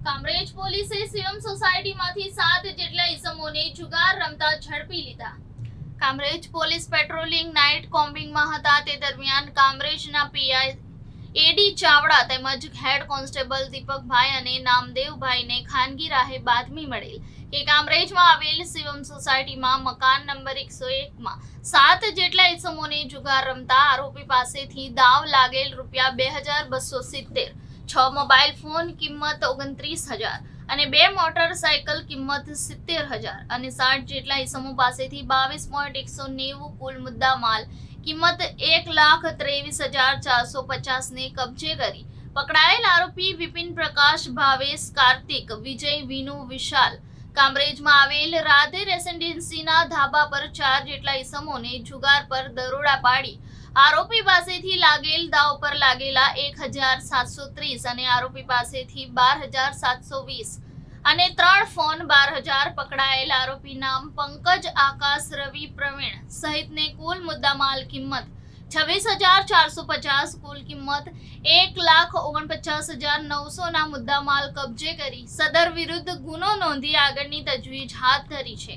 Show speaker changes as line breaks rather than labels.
કામરેજ પોલીસે શિવમ સોસાયટીમાંથી 7 જેટલા ઈસમોને જુગાર રમતા ઝડપી લીધા. કામરેજ પોલીસ પેટ્રોલિંગ નાઇટ કોમ્બિંગમાં હતા તે દરમિયાન કામરેજના પીઆઈ એડી ચાવડા તેમજ હેડ કોન્સ્ટેબલ દીપકભાઈ અને નામદેવભાઈને ખાનગી રાહે બાતમી મળેલ કે કામરેજમાં આવેલ શિવમ સોસાયટીમાં મકાન નંબર 101માં 7 જેટલા ઈસમોને જુગાર રમતા આરોપી પાસેથી દાવ લાગેલ ₹2270, 6 મોબાઈલ ફોન કિંમત 29,000 અને 2 મોટરસાયકલ કિંમત 70,000 અને 60 જેટલા ઈસમો પાસેથી 22.190 કુલ મુદ્દા માલ કિંમત 1,23,450 ને કબજે કરી પકડાયેલ આરોપી વિપિન પ્રકાશ, ભાવેશ, કાર્તિક, વિજય, વિનુ, વિશાલ કામરેજમાં આવેલ રાધે રેસિડેન્સીના ધાબા પર 4 જેટલા ઈસમોને જુગાર પર દરોડા પાડી આરોપી પાસેથી લાગેલ દાવ પર લાગેલા 1,730 અને આરોપી પાસેથી 12,720 અને 3 ફોન 12,000 પકડાયેલ આરોપી નામ પંકજ, આકાશ, રવિ, પ્રવીણ સહિતને કુલ મુદ્દામાલ કિંમત 26,450, કુલ કિંમત 1,49,900 ના મુદ્દામાલ કબજે કરી સદર વિરુદ્ધ ગુનો નોંધી આગળની તજવીજ હાથ ધરી છે.